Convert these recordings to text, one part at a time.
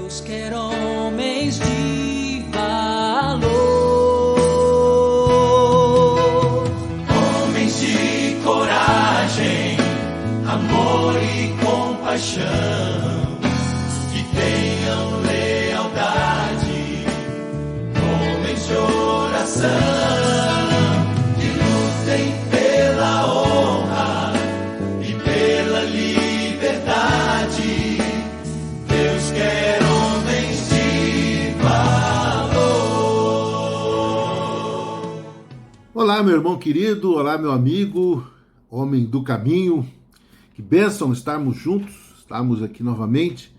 Deus quer homens de valor, homens de coragem, amor e compaixão, que tenham lealdade, homens de oração, que lutem pela honra e pela liberdade. Deus quer homens de valor. Olá, meu irmão querido, olá, meu amigo, homem do caminho. Que bênção estarmos juntos, estamos aqui novamente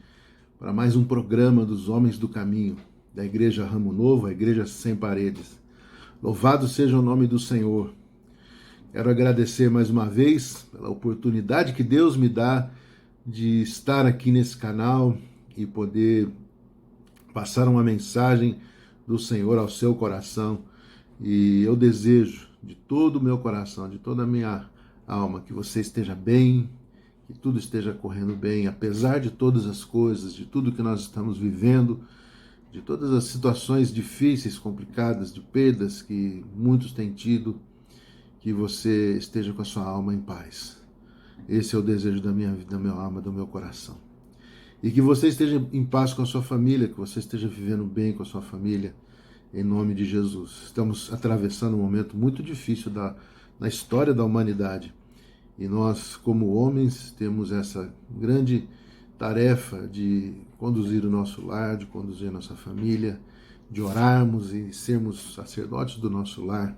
para mais um programa dos Homens do Caminho, da Igreja Ramo Novo, a Igreja Sem Paredes. Louvado seja o nome do Senhor. Quero agradecer mais uma vez pela oportunidade que Deus me dá de estar aqui nesse canal e poder passar uma mensagem do Senhor ao seu coração. E eu desejo de todo o meu coração, de toda a minha alma, que você esteja bem, que tudo esteja correndo bem, apesar de todas as coisas, de tudo que nós estamos vivendo, de todas as situações difíceis, complicadas, de perdas que muitos têm tido, que você esteja com a sua alma em paz. Esse é o desejo da minha vida, da minha alma, do meu coração. E que você esteja em paz com a sua família, que você esteja vivendo bem com a sua família, em nome de Jesus. Estamos atravessando um momento muito difícil na história da humanidade. E nós, como homens, temos essa grande tarefa de conduzir o nosso lar, de conduzir a nossa família, de orarmos e sermos sacerdotes do nosso lar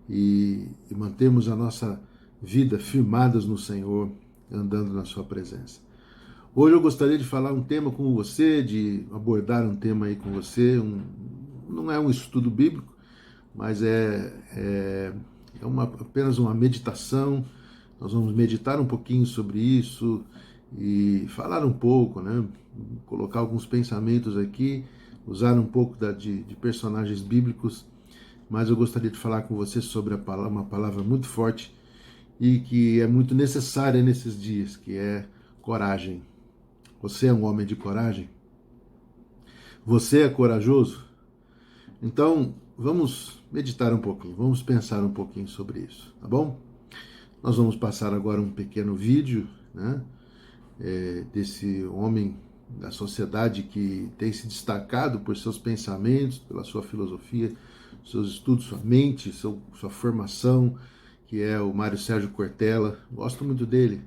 e mantermos a nossa vida firmadas no Senhor, andando na sua presença. Hoje eu gostaria de falar um tema com você, de abordar um tema aí com você. Não é um estudo bíblico, mas apenas uma meditação. Nós vamos meditar um pouquinho sobre isso e falar um pouco, né? Colocar alguns pensamentos aqui, usar um pouco de personagens bíblicos, mas eu gostaria de falar com você sobre uma palavra muito forte e que é muito necessária nesses dias, que é coragem. Você é um homem de coragem? Você é corajoso? Então, vamos meditar um pouquinho, vamos pensar um pouquinho sobre isso, tá bom? Nós vamos passar agora um pequeno vídeo, né, desse homem da sociedade que tem se destacado por seus pensamentos, pela sua filosofia, seus estudos, sua mente, sua formação, que é o Mário Sérgio Cortella. Gosto muito dele,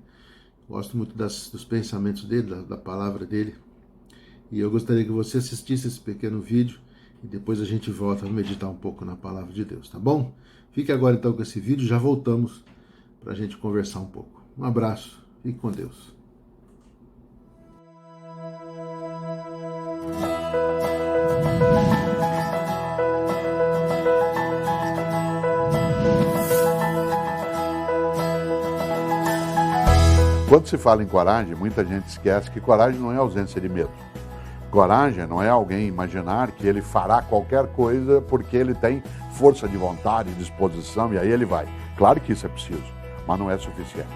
gosto muito dos pensamentos dele, da palavra dele. E eu gostaria que você assistisse esse pequeno vídeo e depois a gente volta a meditar um pouco na palavra de Deus, tá bom? Fique agora então com esse vídeo, já voltamos para a gente conversar um pouco. Um abraço, fique com Deus. Quando se fala em coragem, muita gente esquece que coragem não é ausência de medo. Coragem não é alguém imaginar que ele fará qualquer coisa porque ele tem força de vontade, disposição e aí ele vai. Claro que isso é preciso, mas não é suficiente.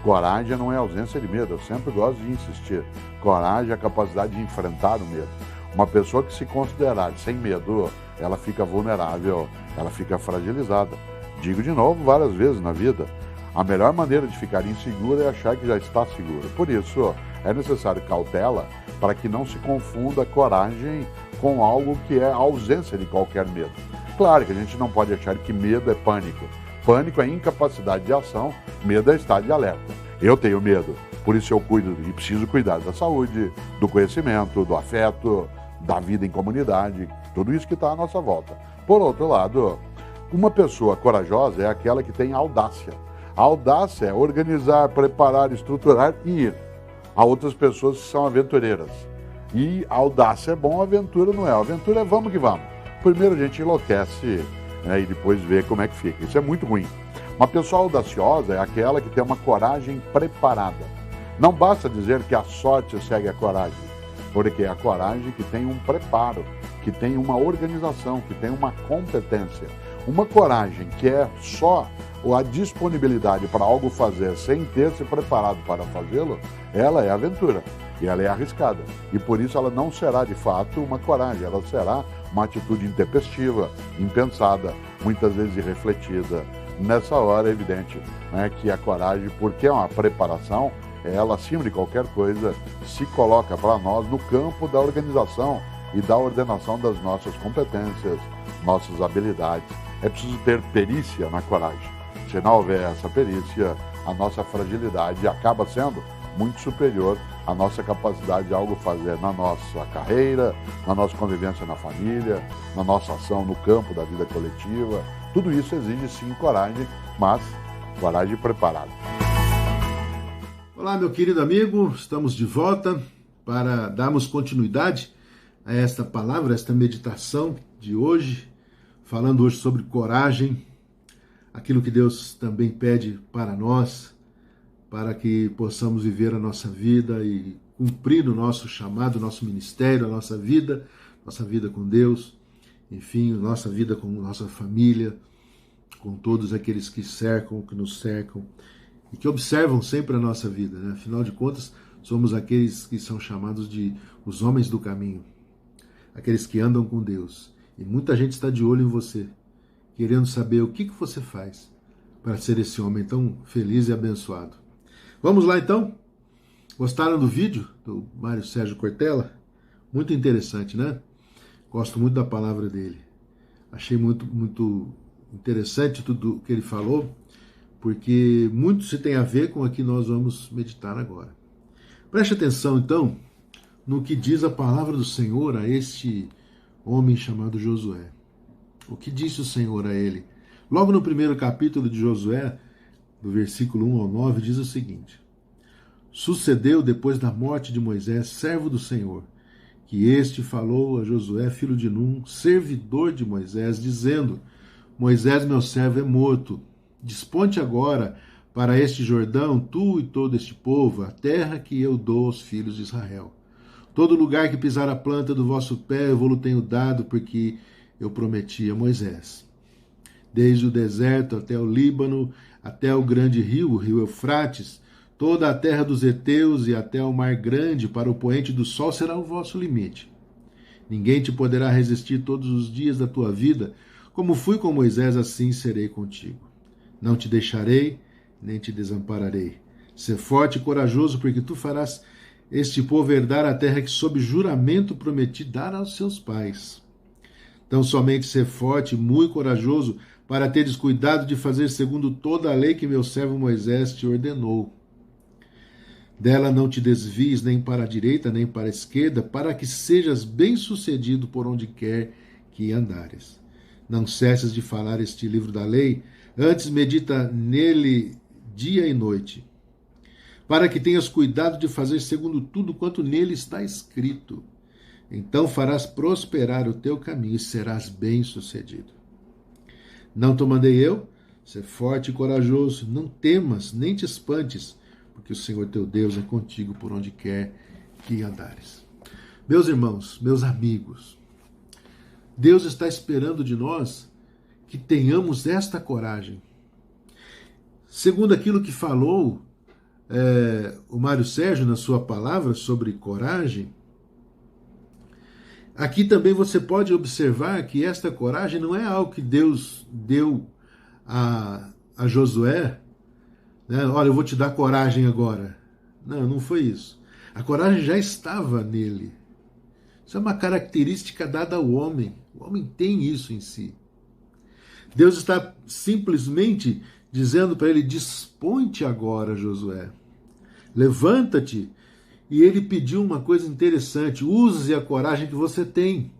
Coragem não é ausência de medo, eu sempre gosto de insistir. Coragem é a capacidade de enfrentar o medo. Uma pessoa que se considerar sem medo, ela fica vulnerável, ela fica fragilizada. Digo de novo várias vezes na vida, a melhor maneira de ficar inseguro é achar que já está seguro. Por isso, é necessário cautela para que não se confunda coragem com algo que é a ausência de qualquer medo. Claro que a gente não pode achar que medo é pânico. Pânico é incapacidade de ação, medo é estar de alerta. Eu tenho medo, por isso eu cuido e preciso cuidar da saúde, do conhecimento, do afeto, da vida em comunidade, tudo isso que está à nossa volta. Por outro lado, uma pessoa corajosa é aquela que tem audácia. A audácia é organizar, preparar, estruturar e ir. Há outras pessoas que são aventureiras. E a audácia é bom, a aventura não é. A aventura é vamos que vamos. Primeiro a gente enlouquece, né, e depois vê como é que fica. Isso é muito ruim. Uma pessoa audaciosa é aquela que tem uma coragem preparada. Não basta dizer que a sorte segue a coragem, porque é a coragem que tem um preparo, que tem uma organização, que tem uma competência. Uma coragem que é só a disponibilidade para algo fazer sem ter se preparado para fazê-lo, ela é aventura. E ela é arriscada. E por isso ela não será, de fato, uma coragem. Ela será uma atitude intempestiva, impensada, muitas vezes irrefletida. Nessa hora é evidente, né, que a coragem, porque é uma preparação, ela, acima de qualquer coisa, se coloca para nós no campo da organização e da ordenação das nossas competências, nossas habilidades. É preciso ter perícia na coragem. Se não houver essa perícia, a nossa fragilidade acaba sendo muito superior à nossa capacidade de algo fazer na nossa carreira, na nossa convivência na família, na nossa ação no campo da vida coletiva. Tudo isso exige sim coragem, mas coragem preparada. Olá, meu querido amigo, estamos de volta para darmos continuidade a esta palavra, a esta meditação de hoje, falando hoje sobre coragem, aquilo que Deus também pede para nós, para que possamos viver a nossa vida e cumprir o nosso chamado, o nosso ministério, a nossa vida com Deus, enfim, nossa vida com nossa família, com todos aqueles que cercam, que nos cercam e que observam sempre a nossa vida, né? Afinal de contas, somos aqueles que são chamados de os homens do caminho, aqueles que andam com Deus. E muita gente está de olho em você, querendo saber o que você faz para ser esse homem tão feliz e abençoado. Vamos lá então? Gostaram do vídeo do Mário Sérgio Cortella? Muito interessante, né? Gosto muito da palavra dele. Achei muito interessante tudo que ele falou, porque muito se tem a ver com o que nós vamos meditar agora. Preste atenção então no que diz a palavra do Senhor a este homem chamado Josué. O que disse o Senhor a ele? Logo no primeiro capítulo de Josué, do versículo 1 ao 9, diz o seguinte: Sucedeu depois da morte de Moisés, servo do Senhor, que este falou a Josué, filho de Num, servidor de Moisés, dizendo: Moisés, meu servo, é morto. Disponte agora para este Jordão, tu e todo este povo, a terra que eu dou aos filhos de Israel. Todo lugar que pisar a planta do vosso pé, eu vou-lo tenho dado, porque eu prometi a Moisés. Desde o deserto até o Líbano, até o grande rio, o rio Eufrates, toda a terra dos heteus e até o mar grande, para o poente do sol, será o vosso limite. Ninguém te poderá resistir todos os dias da tua vida. Como fui com Moisés, assim serei contigo. Não te deixarei, nem te desampararei. Sê forte e corajoso, porque tu farás este povo herdar a terra que sob juramento prometi dar aos seus pais. Então somente ser forte e muito corajoso, para teres cuidado de fazer segundo toda a lei que meu servo Moisés te ordenou. Dela não te desvies nem para a direita, nem para a esquerda, para que sejas bem-sucedido por onde quer que andares. Não cesses de falar este livro da lei, antes medita nele dia e noite, para que tenhas cuidado de fazer segundo tudo quanto nele está escrito. Então farás prosperar o teu caminho e serás bem-sucedido. Não te mandei eu? Ser forte e corajoso, não temas, nem te espantes, porque o Senhor teu Deus é contigo por onde quer que andares. Meus irmãos, meus amigos, Deus está esperando de nós que tenhamos esta coragem. Segundo aquilo que falou o Mário Sérgio na sua palavra sobre coragem, aqui também você pode observar que esta coragem não é algo que Deus deu a Josué, né? Olha, eu vou te dar coragem agora. Não, não foi isso. A coragem já estava nele. Isso é uma característica dada ao homem. O homem tem isso em si. Deus está simplesmente dizendo para ele: dispõe-te agora, Josué. Levanta-te. E ele pediu uma coisa interessante: use a coragem que você tem.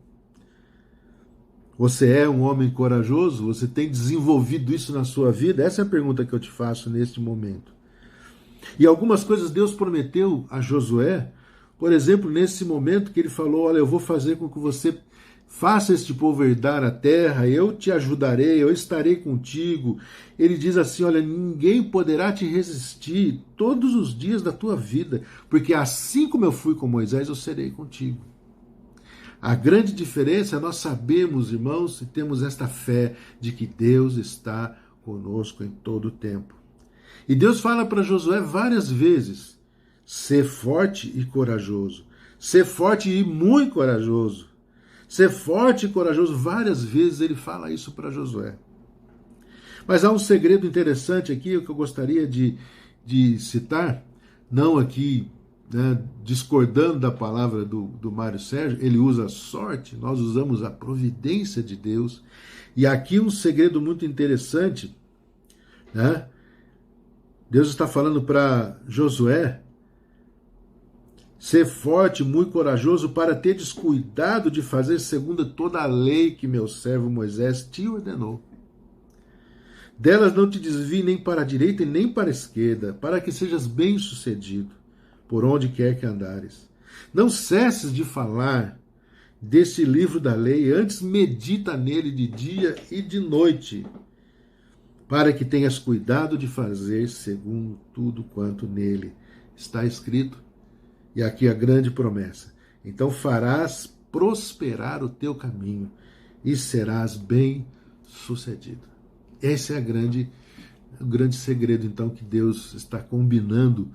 Você é um homem corajoso? Você tem desenvolvido isso na sua vida? Essa é a pergunta que eu te faço neste momento. E algumas coisas Deus prometeu a Josué, por exemplo, nesse momento que ele falou: olha, eu vou fazer com que você faça este povo herdar a terra, eu te ajudarei, eu estarei contigo. Ele diz assim: olha, ninguém poderá te resistir todos os dias da tua vida, porque assim como eu fui com Moisés, eu serei contigo. A grande diferença é nós sabemos, irmãos, e temos esta fé de que Deus está conosco em todo o tempo. E Deus fala para Josué várias vezes: ser forte e corajoso. Ser forte e muito corajoso. Ser forte e corajoso. Várias vezes ele fala isso para Josué. Mas há um segredo interessante aqui que eu gostaria de citar, não aqui, né, discordando da palavra do Mário Sérgio. Ele usa sorte, nós usamos a providência de Deus. E aqui um segredo muito interessante, né? Deus está falando para Josué ser forte, muito corajoso, para ter descuidado de fazer segundo toda a lei que meu servo Moisés te ordenou. Delas não te desvie nem para a direita e nem para a esquerda, para que sejas bem-sucedido por onde quer que andares. Não cesses de falar deste livro da lei, antes medita nele de dia e de noite, para que tenhas cuidado de fazer segundo tudo quanto nele está escrito. E aqui a grande promessa. Então farás prosperar o teu caminho e serás bem-sucedido. Esse é o grande segredo, então, que Deus está combinando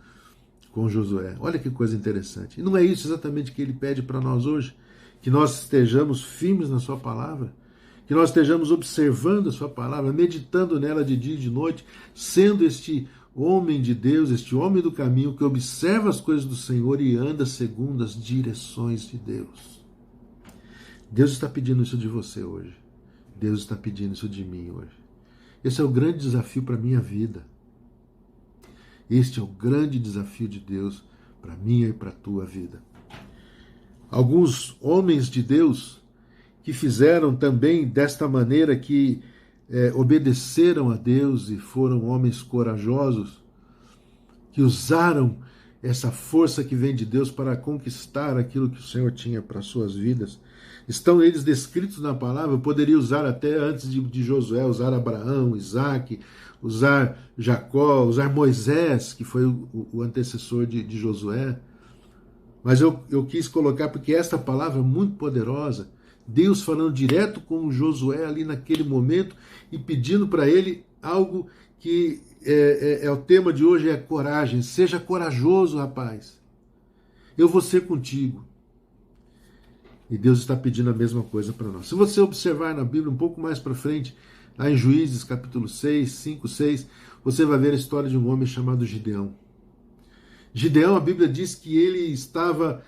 com Josué. Olha que coisa interessante. E não é isso exatamente que ele pede para nós hoje? Que nós estejamos firmes na sua palavra, que nós estejamos observando a sua palavra, meditando nela de dia e de noite, sendo este homem de Deus, este homem do caminho, que observa as coisas do Senhor e anda segundo as direções de Deus. Deus está pedindo isso de você hoje. Deus está pedindo isso de mim hoje. Esse é o grande desafio para a minha vida. Este é o grande desafio de Deus para a minha e para a tua vida. Alguns homens de Deus que fizeram também desta maneira, que obedeceram a Deus e foram homens corajosos, que usaram essa força que vem de Deus para conquistar aquilo que o Senhor tinha para as suas vidas. Estão eles descritos na palavra. Eu poderia usar até antes de Josué, usar Abraão, Isaac, usar Jacó, usar Moisés, que foi o antecessor de Josué. Mas eu quis colocar porque esta palavra é muito poderosa. Deus falando direto com Josué ali naquele momento e pedindo para ele algo que é o tema de hoje, é coragem. Seja corajoso, rapaz. Eu vou ser contigo. E Deus está pedindo a mesma coisa para nós. Se você observar na Bíblia um pouco mais para frente, lá em Juízes capítulo 6, 5, 6, você vai ver a história de um homem chamado Gideão. Gideão, a Bíblia diz que ele estava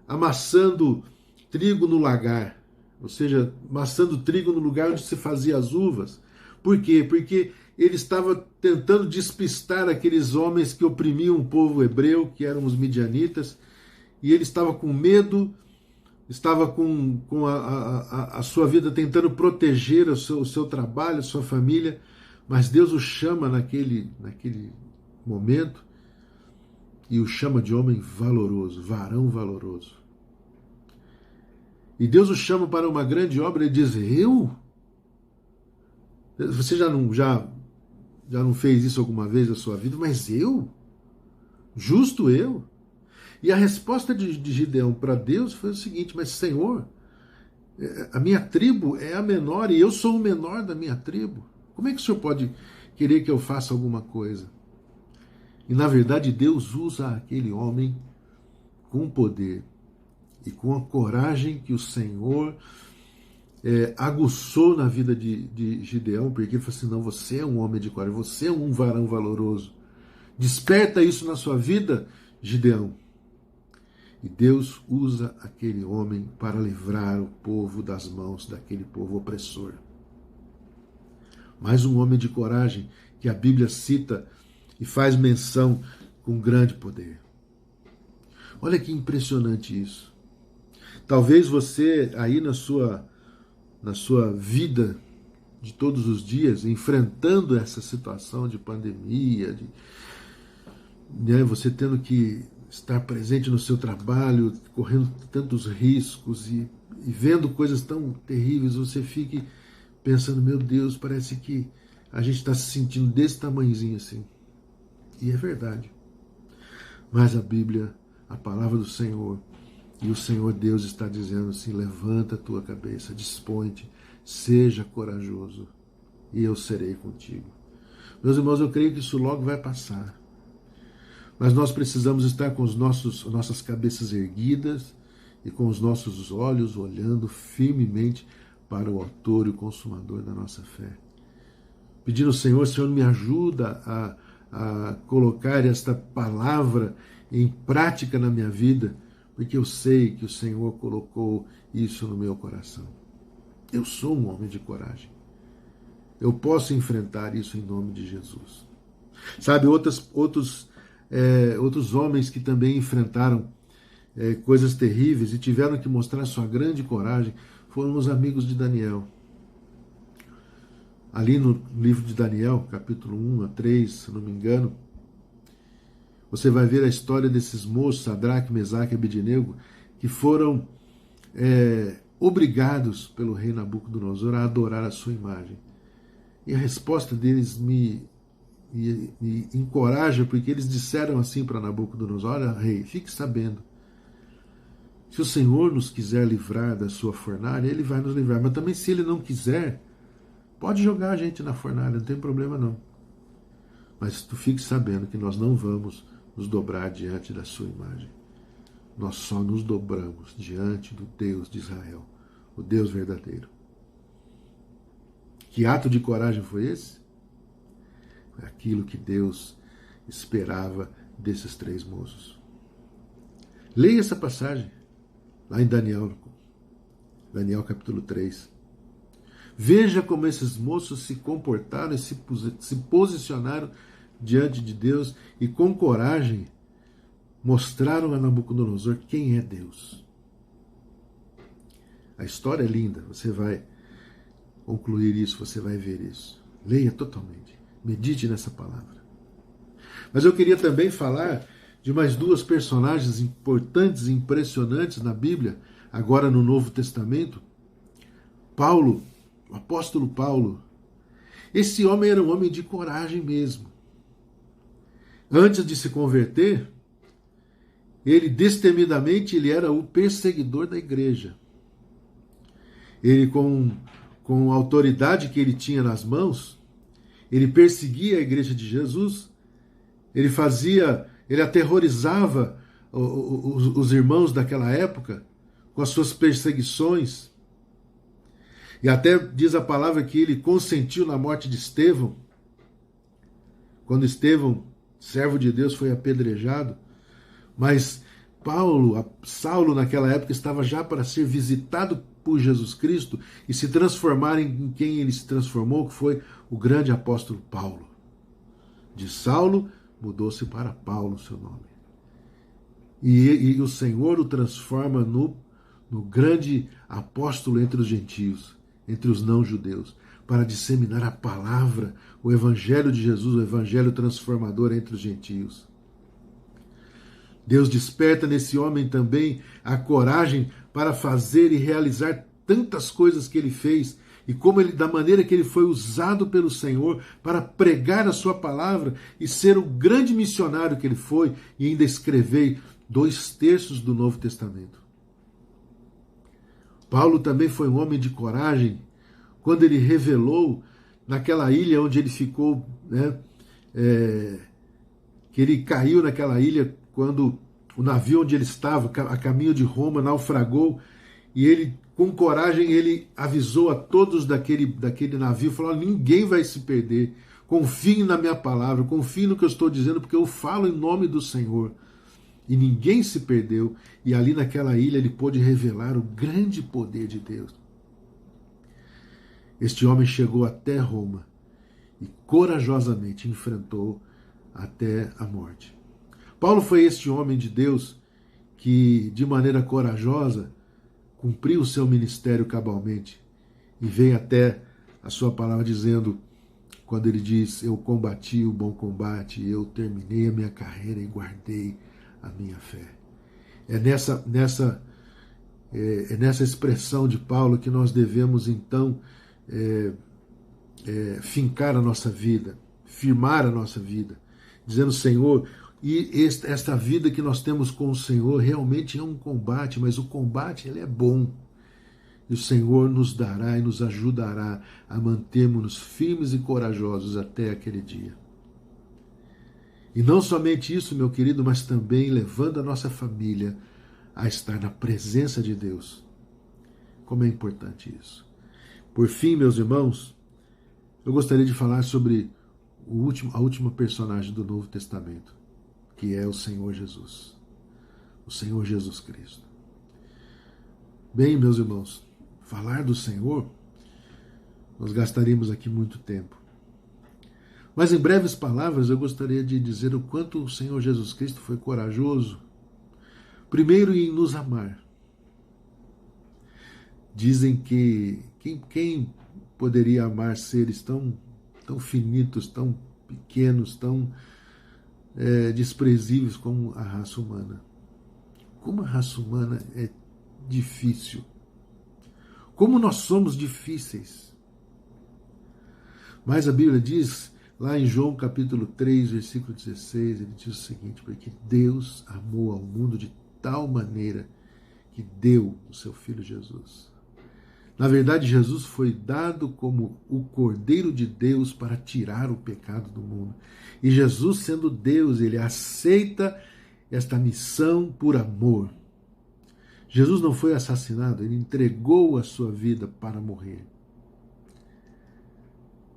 amassando trigo no lagar, ou seja, amassando trigo no lugar onde se fazia as uvas. Por quê? Porque ele estava tentando despistar aqueles homens que oprimiam o povo hebreu, que eram os midianitas, e ele estava com medo, estava com a sua vida tentando proteger o seu trabalho, a sua família, mas Deus o chama naquele momento e o chama de homem valoroso, varão valoroso. E Deus o chama para uma grande obra e diz: eu? Você já não fez isso alguma vez na sua vida? Mas eu? Justo eu? E a resposta de Gideão para Deus foi o seguinte: mas Senhor, a minha tribo é a menor e eu sou o menor da minha tribo. Como é que o Senhor pode querer que eu faça alguma coisa? E na verdade Deus usa aquele homem com poder e com a coragem que o Senhor aguçou na vida de Gideão, porque ele falou assim: não, você é um homem de coragem, você é um varão valoroso. Desperta isso na sua vida, Gideão. E Deus usa aquele homem para livrar o povo das mãos daquele povo opressor. Mais um homem de coragem que a Bíblia cita e faz menção com grande poder. Olha que impressionante isso. Talvez você aí na sua vida de todos os dias, enfrentando essa situação de pandemia, você tendo que estar presente no seu trabalho, correndo tantos riscos e vendo coisas tão terríveis, você fique pensando: meu Deus, parece que a gente está se sentindo desse tamanhozinho assim. E é verdade. Mas a Bíblia, a palavra do Senhor, e o Senhor Deus está dizendo assim: levanta a tua cabeça, dispõe-te, seja corajoso, e eu serei contigo. Meus irmãos, eu creio que isso logo vai passar. Mas nós precisamos estar com nossas cabeças erguidas e com os nossos olhos olhando firmemente para o autor e o consumador da nossa fé. Pedindo ao Senhor, Senhor, me ajuda a colocar esta palavra em prática na minha vida, porque eu sei que o Senhor colocou isso no meu coração. Eu sou um homem de coragem. Eu posso enfrentar isso em nome de Jesus. Sabe, outros homens que também enfrentaram coisas terríveis e tiveram que mostrar sua grande coragem foram os amigos de Daniel. Ali no livro de Daniel, capítulo 1 a 3, se não me engano, você vai ver a história desses moços, Sadraque, Mesaque e Abednego, que foram obrigados pelo rei Nabucodonosor a adorar a sua imagem. E a resposta deles me encoraja, porque eles disseram assim para Nabucodonosor: olha, rei, fique sabendo, se o Senhor nos quiser livrar da sua fornalha, Ele vai nos livrar. Mas também, se Ele não quiser, pode jogar a gente na fornalha, não tem problema não. Mas tu fique sabendo que nós não vamos nos dobrar diante da sua imagem. Nós só nos dobramos diante do Deus de Israel, o Deus verdadeiro. Que ato de coragem foi esse? Foi aquilo que Deus esperava desses três moços. Leia essa passagem lá em Daniel capítulo 3. Veja como esses moços se comportaram e se posicionaram diante de Deus e com coragem mostraram a Nabucodonosor quem é Deus. A história é linda, você vai concluir isso, você vai ver isso. Leia totalmente, medite nessa palavra. Mas eu queria também falar de mais duas personagens importantes e impressionantes na Bíblia, agora no Novo Testamento. Paulo, o apóstolo Paulo. Esse homem era um homem de coragem mesmo. Antes de se converter, ele destemidamente ele era o perseguidor da igreja. Ele, com a autoridade que ele tinha nas mãos, ele perseguia a igreja de Jesus, ele aterrorizava os irmãos daquela época com as suas perseguições. E até diz a palavra que ele consentiu na morte de Estevão, quando Estevão, servo de Deus, foi apedrejado. Mas Saulo naquela época estava já para ser visitado por Jesus Cristo e se transformar em quem ele se transformou, que foi o grande apóstolo Paulo. De Saulo mudou-se para Paulo seu nome. E o Senhor o transforma no grande apóstolo entre os gentios, entre os não-judeus, para disseminar a palavra, o evangelho de Jesus, o evangelho transformador entre os gentios. Deus desperta nesse homem também a coragem para fazer e realizar tantas coisas que ele fez, e da maneira que ele foi usado pelo Senhor para pregar a sua palavra e ser o grande missionário que ele foi, e ainda escrever 2/3 do Novo Testamento. Paulo também foi um homem de coragem quando ele revelou naquela ilha onde ele ficou, que ele caiu naquela ilha quando o navio onde ele estava, a caminho de Roma, naufragou, e ele, com coragem, ele avisou a todos daquele navio, falou: ninguém vai se perder, confiem na minha palavra, confiem no que eu estou dizendo, porque eu falo em nome do Senhor. E ninguém se perdeu, e ali naquela ilha ele pôde revelar o grande poder de Deus. Este homem chegou até Roma e corajosamente enfrentou até a morte. Paulo foi este homem de Deus que, de maneira corajosa, cumpriu o seu ministério cabalmente e veio até a sua palavra dizendo, quando ele diz: eu combati o bom combate, eu terminei a minha carreira e guardei a minha fé. É nessa expressão de Paulo que nós devemos então fincar a nossa vida, firmar a nossa vida, dizendo: Senhor, e esta vida que nós temos com o Senhor realmente é um combate, mas o combate ele é bom. E o Senhor nos dará e nos ajudará a mantermos-nos firmes e corajosos até aquele dia. E não somente isso, meu querido, mas também levando a nossa família a estar na presença de Deus. Como é importante isso. Por fim, meus irmãos, eu gostaria de falar sobre a última personagem do Novo Testamento, que é o Senhor Jesus. O Senhor Jesus Cristo. Bem, meus irmãos, falar do Senhor, nós gastaríamos aqui muito tempo. Mas em breves palavras eu gostaria de dizer o quanto o Senhor Jesus Cristo foi corajoso, primeiro em nos amar. Dizem que quem poderia amar seres tão finitos, tão pequenos, tão desprezíveis como a raça humana? Como a raça humana é difícil. Como nós somos difíceis. Mas a Bíblia diz, lá em João capítulo 3, versículo 16, ele diz o seguinte: porque Deus amou ao mundo de tal maneira que deu o seu Filho Jesus. Na verdade, Jesus foi dado como o Cordeiro de Deus para tirar o pecado do mundo. E Jesus, sendo Deus, ele aceita esta missão por amor. Jesus não foi assassinado, ele entregou a sua vida para morrer.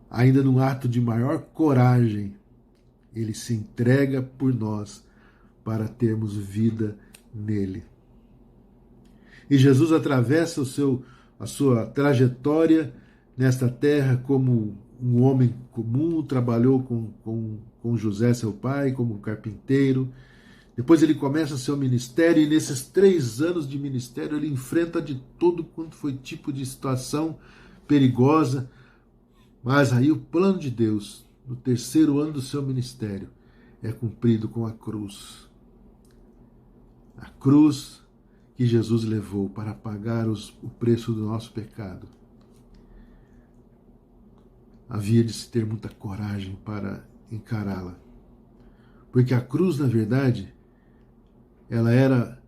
Ainda num ato de maior coragem, ele se entrega por nós para termos vida nele. E Jesus atravessa a sua trajetória nesta terra como um homem comum, trabalhou com José, seu pai, como carpinteiro. Depois ele começa seu ministério e nesses 3 anos de ministério ele enfrenta de todo quanto foi tipo de situação perigosa. Mas aí o plano de Deus, no 3º ano do seu ministério, é cumprido com a cruz. A cruz que Jesus levou para pagar o preço do nosso pecado. Havia de se ter muita coragem para encará-la. Porque a cruz, na verdade, ela era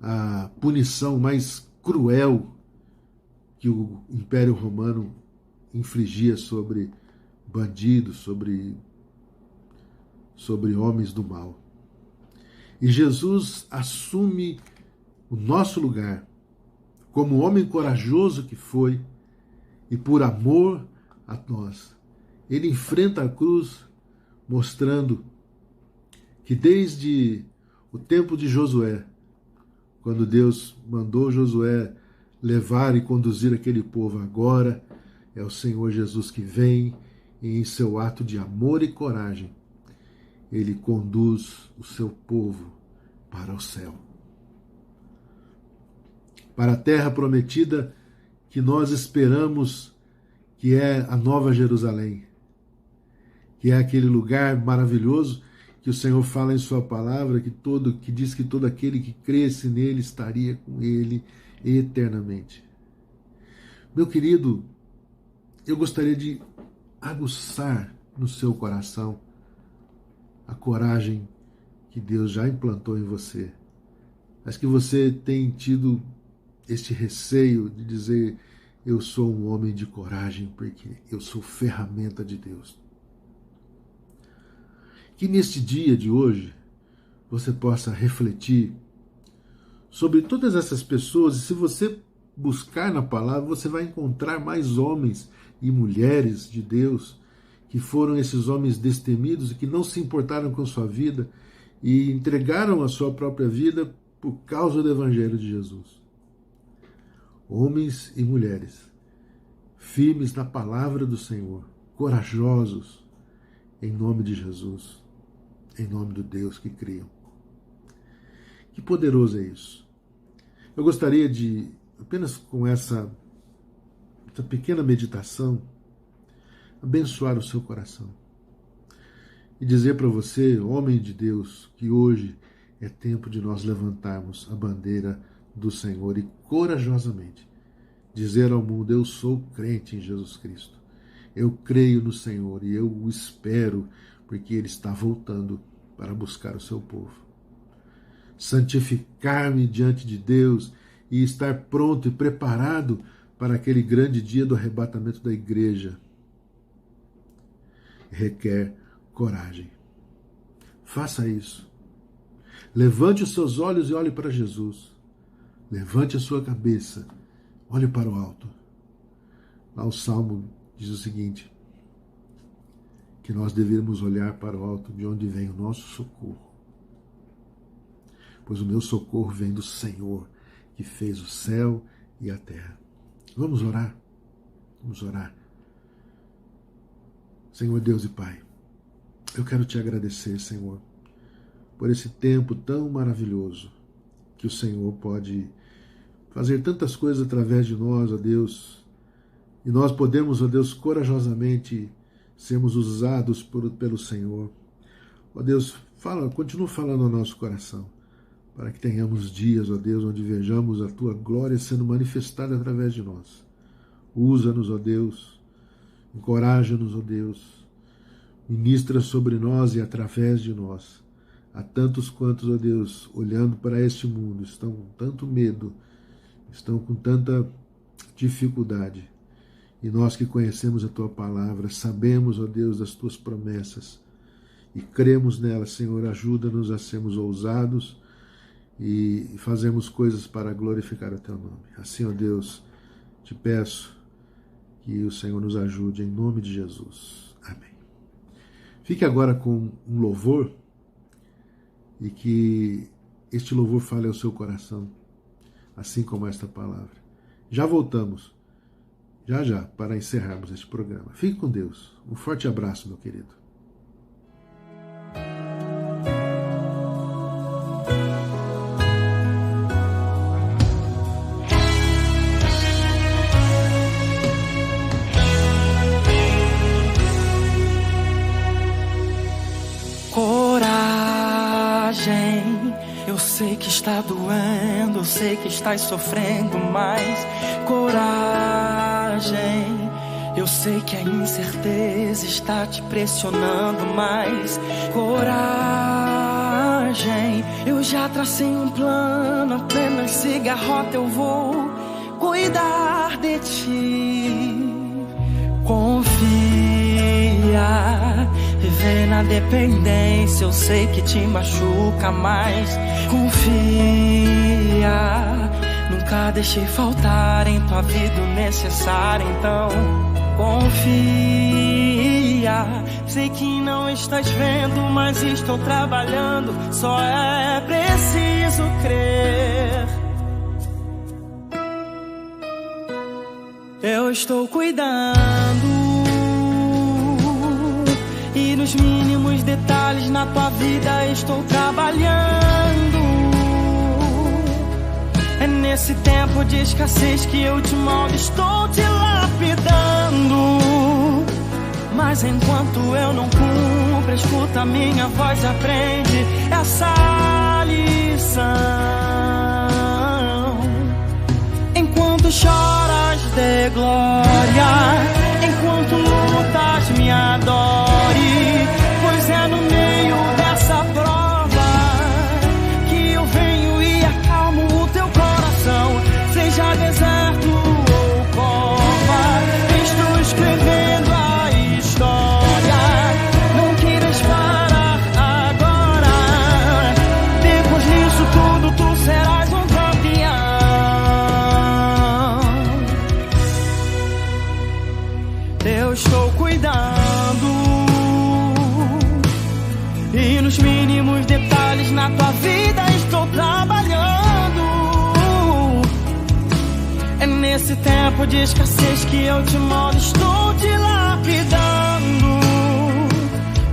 a punição mais cruel que o Império Romano infligia sobre bandidos, sobre homens do mal. E Jesus assume o nosso lugar, como homem corajoso que foi, e por amor a nós. Ele enfrenta a cruz, mostrando que desde o tempo de Josué, quando Deus mandou Josué levar e conduzir aquele povo, agora é o Senhor Jesus que vem e em seu ato de amor e coragem, ele conduz o seu povo para o céu. Para a terra prometida que nós esperamos, que é a Nova Jerusalém, que é aquele lugar maravilhoso que o Senhor fala em sua palavra, que diz que todo aquele que cresce nele estaria com ele eternamente. Meu querido, eu gostaria de aguçar no seu coração a coragem que Deus já implantou em você, mas que você tem tido este receio de dizer: eu sou um homem de coragem porque eu sou ferramenta de Deus. Que neste dia de hoje você possa refletir sobre todas essas pessoas, e se você buscar na palavra, você vai encontrar mais homens e mulheres de Deus que foram esses homens destemidos e que não se importaram com sua vida e entregaram a sua própria vida por causa do Evangelho de Jesus. Homens e mulheres firmes na palavra do Senhor, corajosos, em nome de Jesus, em nome do Deus que criam. Que poderoso é isso. Eu gostaria de, apenas com essa pequena meditação, abençoar o seu coração e dizer para você, homem de Deus, que hoje é tempo de nós levantarmos a bandeira do Senhor e corajosamente dizer ao mundo: eu sou crente em Jesus Cristo, eu creio no Senhor e eu o espero, porque Ele está voltando para buscar o seu povo. Santificar-me diante de Deus e estar pronto e preparado para aquele grande dia do arrebatamento da igreja requer coragem. Faça isso. Levante os seus olhos e olhe para Jesus. Levante a sua cabeça, olhe para o alto. Lá o Salmo diz o seguinte, que nós devemos olhar para o alto, de onde vem o nosso socorro. Pois o meu socorro vem do Senhor, que fez o céu e a terra. Vamos orar? Vamos orar. Senhor Deus e Pai, eu quero te agradecer, Senhor, por esse tempo tão maravilhoso que o Senhor pode fazer tantas coisas através de nós, ó Deus, e nós podemos, ó Deus, corajosamente sermos usados pelo Senhor. Ó Deus, continua falando ao nosso coração, para que tenhamos dias, ó Deus, onde vejamos a Tua glória sendo manifestada através de nós. Usa-nos, ó Deus, encoraja-nos, ó Deus, ministra sobre nós e através de nós. Há tantos quantos, ó Deus, olhando para este mundo, estão com tanto medo, estão com tanta dificuldade. E nós que conhecemos a Tua palavra, sabemos, ó Deus, das Tuas promessas e cremos nelas, Senhor, ajuda-nos a sermos ousados e fazemos coisas para glorificar o Teu nome. Assim, ó Deus, te peço que o Senhor nos ajude em nome de Jesus. Amém. Fique agora com um louvor e que este louvor fale ao seu coração, assim como esta palavra. Já voltamos, já, para encerrarmos este programa. Fique com Deus. Um forte abraço, meu querido. Eu sei que está doendo, eu sei que estás sofrendo, mas coragem. Eu sei que a incerteza está te pressionando, mas coragem. Eu já tracei um plano, apenas siga a rota, eu vou cuidar de ti. Confia, viver na dependência, eu sei que te machuca, mas confia. Nunca deixei faltar em tua vida o necessário, então confia. Sei que não estás vendo, mas estou trabalhando, só é preciso crer. Eu estou cuidando e nos mínimos detalhes na tua vida estou trabalhando. É nesse tempo de escassez que eu te moldo, estou te lapidando. Mas enquanto eu não cumpro, escuta minha voz e aprende essa lição. Enquanto choras, dê glória. Enquanto lutas, me adore. Pois é no meio dessa prova que eu venho e acalmo o teu coração. Seja deserto ou cova, estou escrevendo a história. Não queiras parar agora. Depois disso tudo, tu serás um campeão. Eu estou cuidando e nos mínimos detalhes na tua vida estou trabalhando. É nesse tempo de escassez que eu te moldo, estou te lapidando.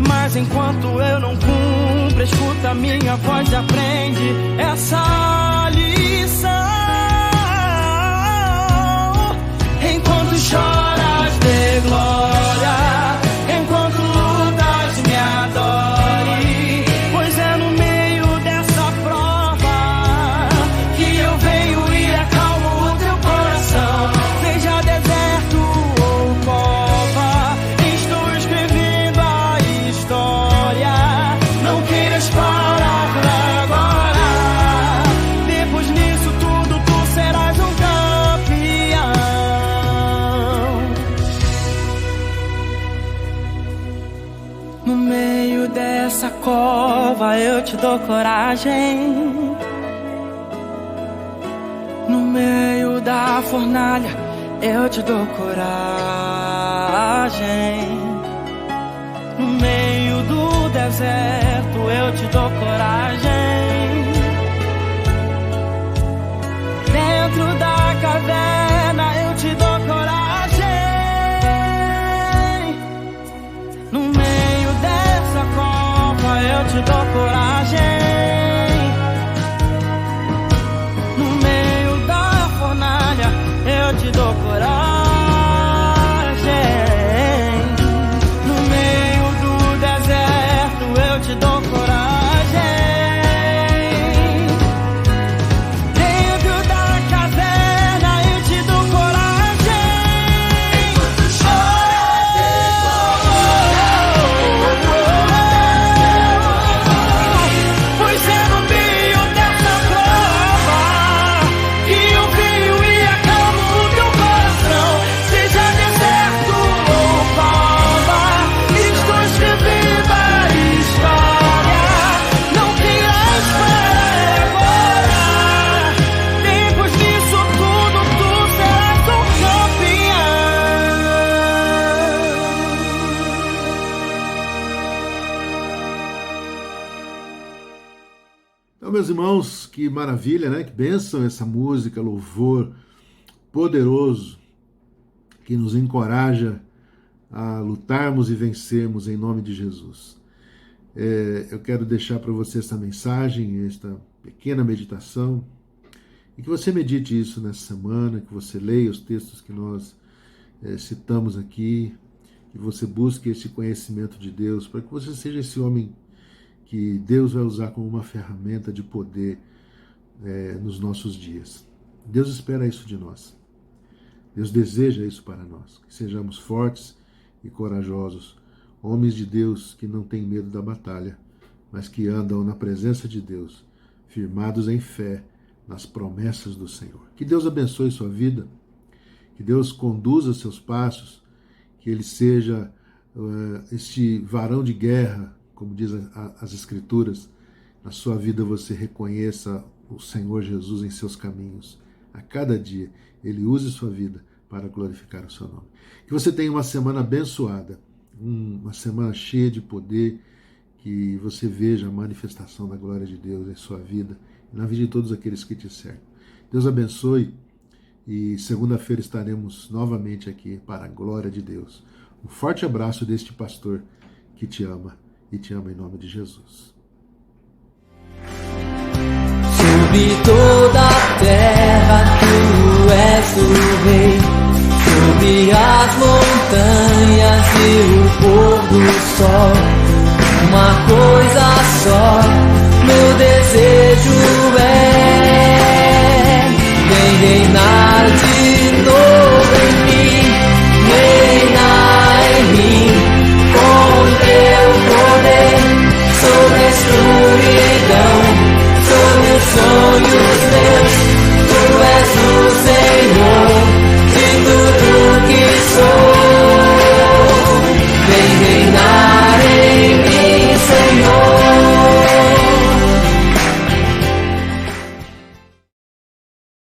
Mas enquanto eu não cumpro, escuta minha voz e aprende essa lição. Enquanto choras, dê glória. Enquanto lutas, me adore. Pois é no meio dessa prova que eu venho e acalmo o teu coração. Seja deserto ou cova, estou escrevendo a história. Não queiras parar agora. Depois cova eu te dou coragem. No meio da fornalha eu te dou coragem. No meio do deserto eu te dou coragem. Dentro da caverna eu te dou coragem. No meio dessa cova eu te dou coragem. No meio da fornalha eu te dou coragem. No meio do deserto eu te dou coragem. Dentro da caverna eu te dou coragem. Pois é no meio dessa prova que eu venho e acalmo o teu coração. Seja deserto ou calma, estou escrevendo a história. Não tenhas para agora. Depois disso tudo, tu serás um campeão. Então, meus irmãos, que maravilha, né? Que bênção essa música, louvor poderoso que nos encoraja a lutarmos e vencermos em nome de Jesus. Eu quero deixar para você essa mensagem, esta pequena meditação, e que você medite isso nessa semana, que você leia os textos que nós citamos aqui, que você busque esse conhecimento de Deus, para que você seja esse homem que Deus vai usar como uma ferramenta de poder nos nossos dias. Deus espera isso de nós. Deus deseja isso para nós, que sejamos fortes e corajosos, homens de Deus que não têm medo da batalha, mas que andam na presença de Deus, firmados em fé nas promessas do Senhor. Que Deus abençoe sua vida, que Deus conduza seus passos, que Ele seja este varão de guerra, como diz as Escrituras. Na sua vida você reconheça o Senhor Jesus em seus caminhos. A cada dia Ele use sua vida para glorificar o seu nome. Que você tenha uma semana abençoada, uma semana cheia de poder, que você veja a manifestação da glória de Deus em sua vida e na vida de todos aqueles que te cercam. Deus abençoe e segunda-feira estaremos novamente aqui para a glória de Deus. Um forte abraço deste pastor que te ama e te ama em nome de Jesus. Sobre toda a terra